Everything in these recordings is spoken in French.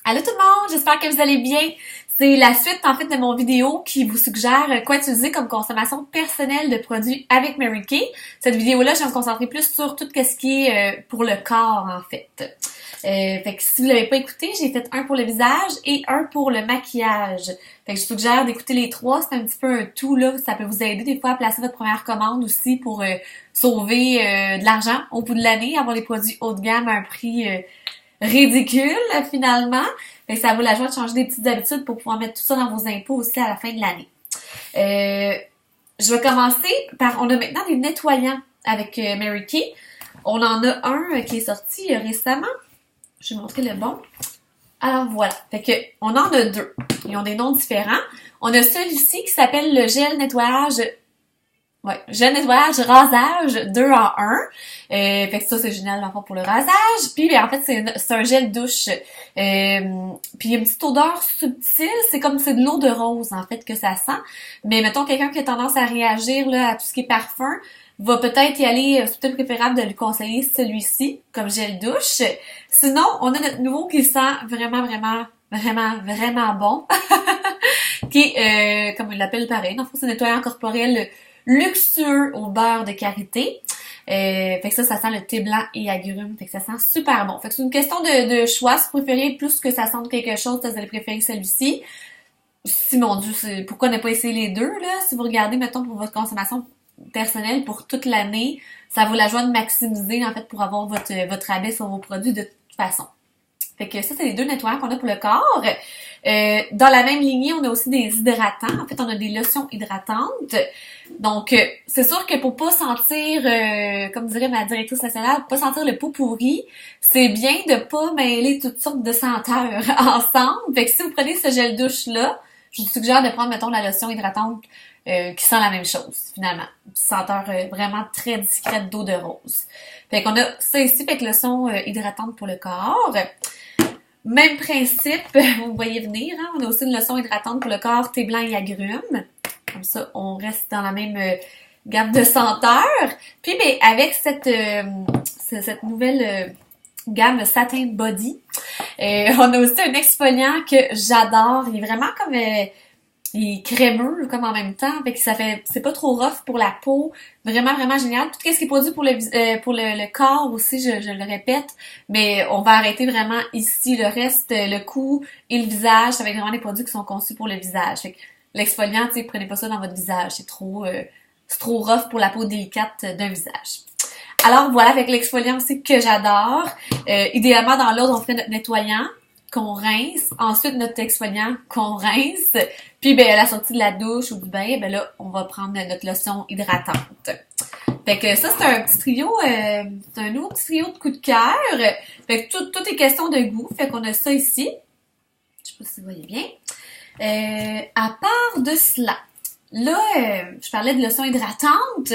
Allô tout le monde, j'espère que vous allez bien. C'est la suite en fait de mon vidéo qui vous suggère quoi utiliser comme consommation personnelle de produits avec Mary Kay. Cette vidéo-là, je vais me concentrer plus sur tout ce qui est pour le corps en fait. Fait que si vous l'avez pas écouté, j'ai fait un pour le visage et un pour le maquillage. Fait que je suggère d'écouter les trois, c'est un petit peu un tout là, ça peut vous aider des fois à placer votre première commande aussi pour sauver de l'argent au bout de l'année, avoir des produits haut de gamme à un prix ridicule finalement. Fait que ça vaut la joie de changer des petites habitudes pour pouvoir mettre tout ça dans vos impôts aussi à la fin de l'année. Je vais commencer par, on a maintenant des nettoyants avec Mary Kay. On en a un qui est sorti récemment. Je vais vous montrer le bon. Alors voilà. Fait que on en a deux. Ils ont des noms différents. On a celui-ci qui s'appelle le gel nettoyage. Gel nettoyage rasage 2 en 1. Fait que ça, c'est génial dans le fond pour le rasage. Puis en fait, c'est un gel douche. Puis il y a une petite odeur subtile. C'est comme c'est de l'eau de rose, en fait, que ça sent. Mais mettons, quelqu'un qui a tendance à réagir là, à tout ce qui est parfum, va peut-être y aller, c'est peut-être préférable de lui conseiller celui-ci comme gel douche. Sinon, on a notre nouveau qui sent vraiment bon. Qui est, comme on l'appelle pareil, dans le fond, c'est nettoyant corporel luxueux au beurre de karité. Fait que ça sent le thé blanc et agrumes. Fait que ça sent super bon. Fait que c'est une question de choix. Si vous préférez plus que ça sente quelque chose, vous allez préférer celui-ci. Si, mon Dieu, pourquoi ne pas essayer les deux, là? Si vous regardez, mettons, pour votre consommation personnelle pour toute l'année, ça vaut la joie de maximiser, en fait, pour avoir votre rabais sur vos produits de toute façon. Fait que ça, c'est les deux nettoyants qu'on a pour le corps. Dans la même lignée, on a aussi des hydratants. En fait, on a des lotions hydratantes. Donc, c'est sûr que pour pas sentir, comme dirait ma directrice nationale, pour pas sentir le pot pourri, c'est bien de pas mêler toutes sortes de senteurs ensemble. Fait que si vous prenez ce gel douche-là, je vous suggère de prendre, mettons, la lotion hydratante qui sent la même chose, finalement. Une senteur vraiment très discrète d'eau de rose. Fait qu'on a ça ici, fait que lotion hydratante pour le corps. Même principe, vous voyez venir, hein? On a aussi une lotion hydratante pour le corps, thé blanc et agrumes. Comme ça, on reste dans la même gamme de senteurs. Puis, avec cette nouvelle gamme Satin Body, on a aussi un exfoliant que j'adore. Il est vraiment comme... il est crémeux, comme en même temps. Fait que c'est pas trop rough pour la peau. Vraiment génial. Tout ce qui est produit pour le corps aussi, je le répète. Mais on va arrêter vraiment ici le reste, le cou et le visage. Ça va être vraiment des produits qui sont conçus pour le visage. Fait que l'exfoliant, tu sais, prenez pas ça dans votre visage. C'est trop rough pour la peau délicate d'un visage. Alors voilà, avec l'exfoliant aussi que j'adore. Idéalement, dans l'ordre, on fait notre nettoyant qu'on rince, ensuite notre exfoliant qu'on rince, puis à la sortie de la douche ou du bain, là, on va prendre notre lotion hydratante. Fait que ça, c'est un petit trio, c'est un nouveau petit trio de coup de cœur. Fait que tout est question de goût. Fait qu'on a ça ici. Je sais pas si vous voyez bien. À part de cela, là, je parlais de lotion hydratante,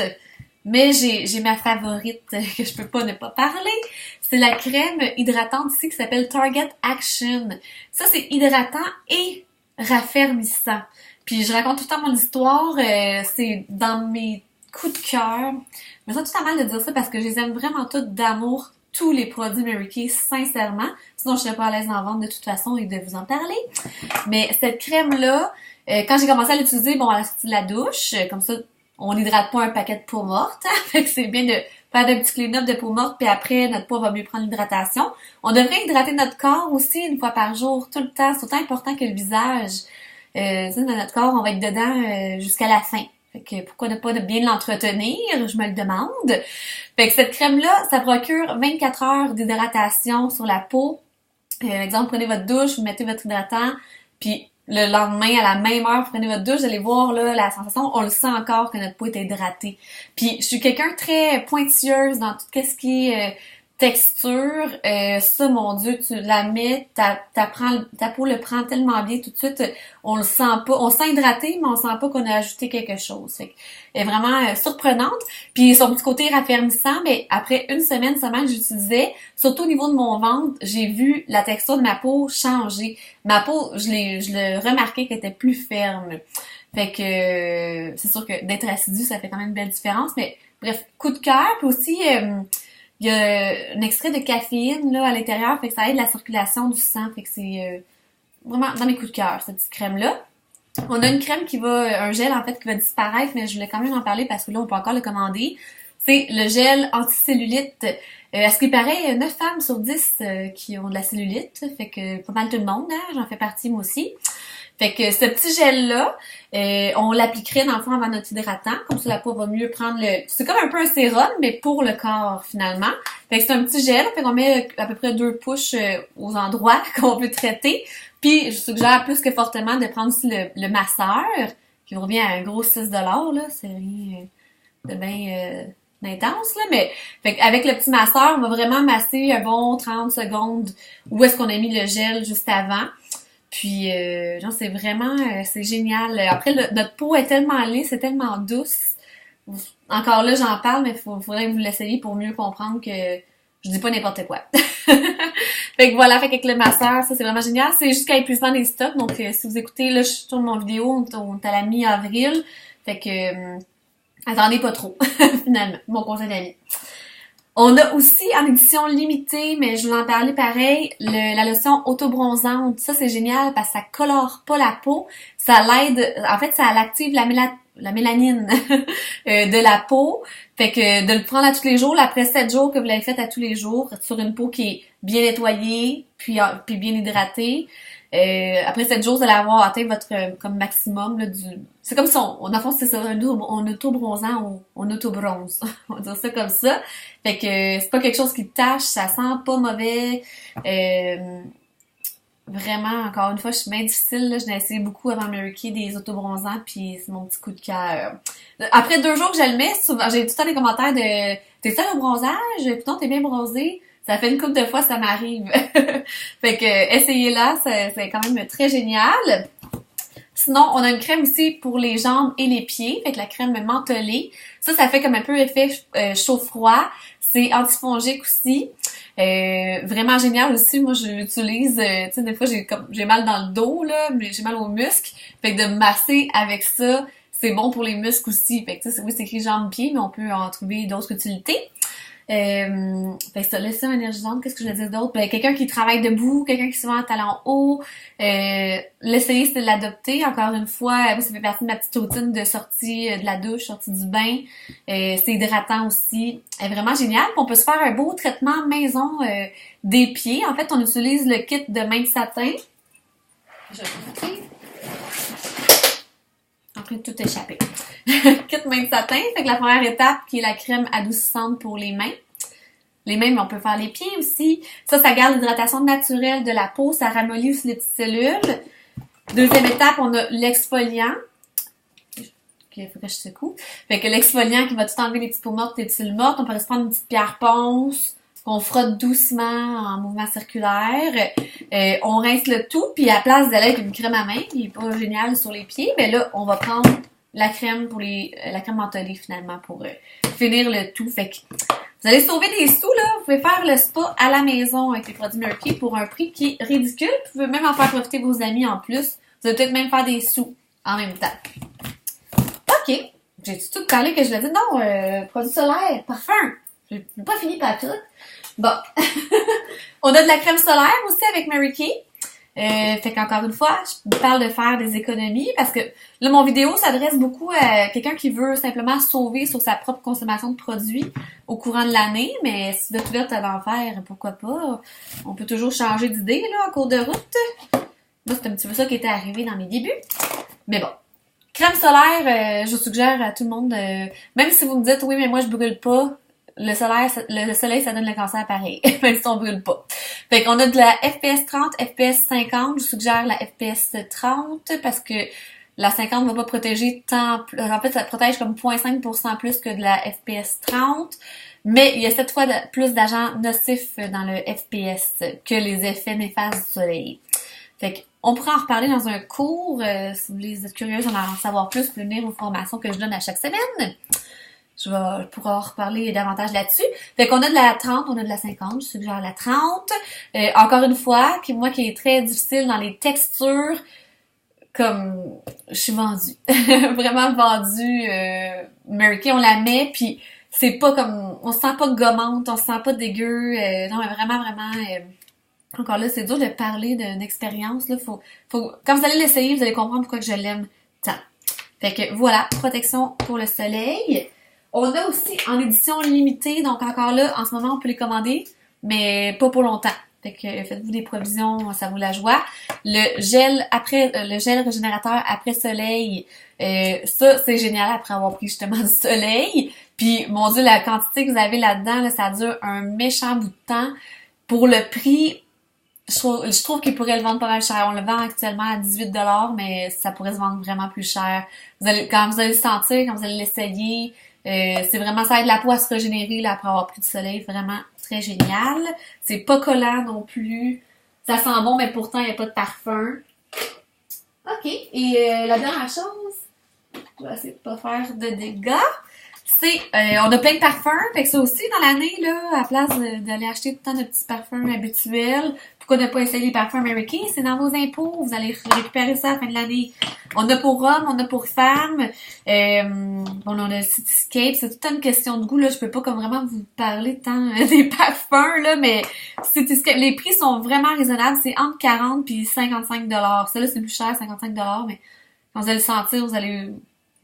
mais j'ai ma favorite que je peux pas ne pas parler. C'est la crème hydratante ici qui s'appelle Target Action. Ça, c'est hydratant et raffermissant. Puis je raconte tout le temps mon histoire. C'est dans mes coups de cœur. Je me sens tout à mal de dire ça parce que je les aime vraiment toutes d'amour, tous les produits Mary Kay, sincèrement. Sinon, je serais pas à l'aise d'en vendre de toute façon et de vous en parler. Mais cette crème-là, quand j'ai commencé à l'utiliser, à la sortie de la douche, comme ça, on n'hydrate pas un paquet de peau morte. Fait que c'est bien de faire des petits clean-up de peau morte, puis après, notre peau va mieux prendre l'hydratation. On devrait hydrater notre corps aussi une fois par jour, tout le temps. C'est autant important que le visage. Dans notre corps, on va être dedans jusqu'à la fin. Fait que pourquoi ne pas bien l'entretenir? Je me le demande. Fait que cette crème-là, ça procure 24 heures d'hydratation sur la peau. Exemple, prenez votre douche, vous mettez votre hydratant, puis le lendemain, à la même heure, vous prenez votre douche, vous allez voir là, la sensation, on le sent encore que notre peau est hydratée. Puis je suis quelqu'un très pointilleuse dans tout ce qui est texture. Ça, mon Dieu, tu la mets, ta peau le prend tellement bien tout de suite, on le sent pas, on se sent hydraté, mais on sent pas qu'on a ajouté quelque chose. Fait que, elle est vraiment surprenante. Puis son petit côté raffermissant, mais après une semaine seulement que j'utilisais, surtout au niveau de mon ventre, j'ai vu la texture de ma peau changer. Ma peau, je l'ai remarqué qu'elle était plus ferme. Fait que c'est sûr que d'être assidu, ça fait quand même une belle différence. Mais bref, coup de cœur, puis aussi Il y a un extrait de caféine là à l'intérieur, fait que ça aide la circulation du sang, fait que c'est vraiment dans mes coups de cœur, cette petite crème-là. On a une crème un gel en fait qui va disparaître, mais je voulais quand même en parler parce que là, on peut encore le commander. C'est le gel anti-cellulite. À ce qui paraît, 9 femmes sur 10 qui ont de la cellulite, fait que pas mal tout le monde, hein? J'en fais partie moi aussi. Fait que ce petit gel-là, on l'appliquerait dans le fond avant notre hydratant, comme ça la peau va mieux prendre le... C'est comme un peu un sérum, mais pour le corps finalement. Fait que c'est un petit gel, fait qu'on met à peu près 2 push aux endroits qu'on veut traiter. Puis je suggère plus que fortement de prendre aussi le masseur, qui revient à un gros 6$, là, c'est rien de bien intense, là, mais fait avec le petit masseur, on va vraiment masser un bon 30 secondes où est-ce qu'on a mis le gel juste avant. Puis, genre, c'est vraiment, c'est génial. Après, notre peau est tellement lisse, c'est tellement douce. Encore là, j'en parle, mais faudrait que vous l'essayiez pour mieux comprendre que je dis pas n'importe quoi. Fait que voilà, fait qu'avec le masseur, ça c'est vraiment génial. C'est jusqu'à épuisement des stocks. Donc, si vous écoutez, là, je tourne mon vidéo, on est à la mi-avril. Fait que, attendez pas trop, finalement, mon conseil d'amis. On a aussi en édition limitée, mais je voulais en parler pareil, la lotion auto-bronzante. Ça, c'est génial parce que ça colore pas la peau. Ça l'aide, en fait, ça active la mélanine de la peau. Fait que de le prendre à tous les jours, après 7 jours que vous l'avez fait à tous les jours, sur une peau qui est bien nettoyée, puis bien hydratée. Après 7 jours, vous allez avoir atteint votre comme maximum là, c'est comme si en fond, c'est ça, on auto-bronzant, on auto-bronze. On va dire ça comme ça. Fait que c'est pas quelque chose qui tâche, ça sent pas mauvais. Vraiment, encore une fois, je suis bien difficile. Là. Je n'ai essayé beaucoup avant Mary Kay des autobronzants, puis c'est mon petit coup de cœur. Après 2 jours que je le mets, souvent, j'ai tout le temps des commentaires de «T'es ça le bronzage? Putain, t'es bien bronzé? » Ça fait une couple de fois, ça m'arrive. Fait que essayez-la, c'est quand même très génial. Sinon, on a une crème aussi pour les jambes et les pieds, fait que la crème mentholée. Ça fait comme un peu effet chaud-froid. C'est antifongique aussi. Vraiment génial aussi. Moi, je l'utilise. Tu sais, des fois, j'ai mal dans le dos, là, mais j'ai mal aux muscles. Fait que de masser avec ça, c'est bon pour les muscles aussi. Fait que tu sais, oui, c'est écrit jambes-pieds, mais on peut en trouver d'autres utilités. Fait que ça, laisser énergisante, qu'est-ce que je voulais dire d'autre? Ben, quelqu'un qui travaille debout, quelqu'un qui est souvent en talons hauts, l'essayer, c'est de l'adopter. Encore une fois, moi, ça fait partie de ma petite routine de sortie de la douche, sortie du bain. C'est hydratant aussi. C'est vraiment génial. Puis on peut se faire un beau traitement maison des pieds. En fait, on utilise le kit de main de satin. Je vais en train de tout échapper. Kit main de satin. Fait que la première étape, qui est la crème adoucissante pour les mains. Les mains, mais on peut faire les pieds aussi. Ça garde l'hydratation naturelle de la peau. Ça ramollit aussi les petites cellules. Deuxième étape, on a l'exfoliant. Il faut que je secoue. Fait que l'exfoliant qui va tout enlever les petites peaux mortes, les cellules mortes. On peut se prendre une petite pierre ponce qu'on frotte doucement en mouvement circulaire. On rince le tout, puis à la place d'aller avec une crème à main, qui est pas géniale sur les pieds, ben là, on va prendre la crème la crème mentholée finalement pour finir le tout. Fait que vous allez sauver des sous, là. Vous pouvez faire le spa à la maison avec les produits Mary Kay pour un prix qui est ridicule. Vous pouvez même en faire profiter vos amis en plus. Vous allez peut-être même faire des sous en même temps. OK. J'ai tout parlé que je l'ai dit. Non, produit solaire, parfum. J'ai pas fini par tout. Bon. On a de la crème solaire aussi avec Mary Kay. Fait qu'encore une fois, je parle de faire des économies parce que là, mon vidéo s'adresse beaucoup à quelqu'un qui veut simplement sauver sur sa propre consommation de produits au courant de l'année, mais si vous êtes ouverte à l'en faire, pourquoi pas? On peut toujours changer d'idée, là, en cours de route. Moi, c'est un petit peu ça qui était arrivé dans mes débuts. Mais bon. Crème solaire, je suggère à tout le monde, même si vous me dites, oui, mais moi, je brûle pas, le soleil, ça donne le cancer pareil, même si on brûle pas. Fait qu'on a de la FPS 30, FPS 50. Je suggère la FPS 30 parce que la 50 va pas protéger tant. En fait, ça protège comme 0,5% plus que de la FPS 30. Mais il y a 7 fois plus d'agents nocifs dans le FPS que les effets néfastes du soleil. Fait qu'on pourra en reparler dans un cours. Si vous êtes curieuse d'en savoir plus, vous pouvez venir aux formations que je donne à chaque semaine. Je pourrai en reparler davantage là-dessus. Fait qu'on a de la 30, on a de la 50, je suggère la 30. Encore une fois, moi qui est très difficile dans les textures, comme je suis vendue. Vraiment vendue. Mary Kay, on la met, puis c'est pas comme, on se sent pas gommante, on se sent pas dégueu, non, mais vraiment, vraiment, encore là, c'est dur de parler d'une expérience, là, quand vous allez l'essayer, vous allez comprendre pourquoi que je l'aime tant. Fait que voilà, protection pour le soleil. On a aussi en édition limitée, donc encore là, en ce moment, on peut les commander, mais pas pour longtemps. Fait que faites-vous des provisions, ça vaut la joie. Le gel régénérateur après soleil, ça c'est génial après avoir pris justement du soleil. Puis mon Dieu, la quantité que vous avez là-dedans, là, ça dure un méchant bout de temps. Pour le prix, je trouve qu'ils pourraient le vendre pas mal cher. On le vend actuellement à 18$, mais ça pourrait se vendre vraiment plus cher. Quand vous allez le sentir, quand vous allez l'essayer, c'est vraiment, ça aide la peau à se régénérer là, après avoir pris du soleil. Vraiment très génial. C'est pas collant non plus. Ça sent bon, mais pourtant, il n'y a pas de parfum. OK. Et la dernière chose, je vais essayer de pas faire de dégâts. C'est, on a plein de parfums, fait que ça aussi, dans l'année, là, à place d'aller acheter tout le temps de petits parfums habituels, pourquoi ne pas essayer les parfums Mary Kay? C'est dans vos impôts, vous allez récupérer ça à la fin de l'année. On a pour hommes, on a pour femmes, on a le Cityscape, c'est toute une question de goût, là, je peux pas comme vraiment vous parler tant des parfums, là, mais Cityscape, les prix sont vraiment raisonnables, c'est entre 40 puis 55$. Celle-là, c'est plus cher, 55$, mais quand vous allez le sentir, vous allez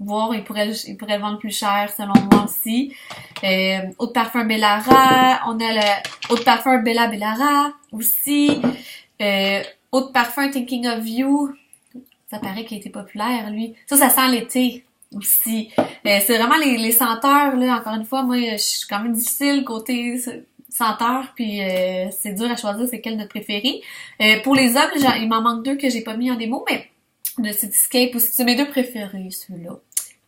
voir, il pourrait le vendre plus cher selon moi aussi. Eau de parfum Bellara, on a le eau de parfum Bella Bellara aussi. Eau de parfum Thinking of You, ça paraît qu'il a été populaire lui. Ça sent l'été aussi. C'est vraiment les senteurs là. Encore une fois, moi je suis quand même difficile côté senteur, puis c'est dur à choisir c'est quel notre préféré. Pour les hommes, il m'en manque deux que j'ai pas mis en démo, mais le Cityscape aussi, c'est mes deux préférés ceux-là.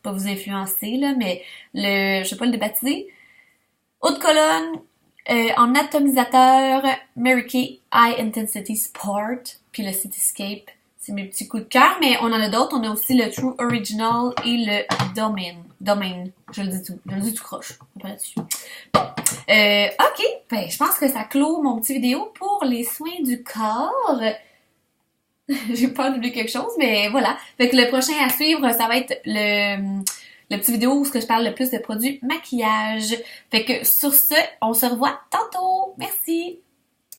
Pas vous influencer, là, mais je sais pas le débaptiser. Eau de Cologne, en atomisateur, Mary Kay High Intensity Sport, puis le Cityscape. C'est mes petits coups de cœur, mais on en a d'autres. On a aussi le True Original et le Domain. Je le dis tout croche. On va dessus. Bon. OK. Ben, je pense que ça clôt mon petit vidéo pour les soins du corps. J'ai peur d'oublier quelque chose, mais voilà. Fait que le prochain à suivre, ça va être le petit vidéo où je parle le plus de produits maquillage. Fait que sur ce, on se revoit tantôt. Merci!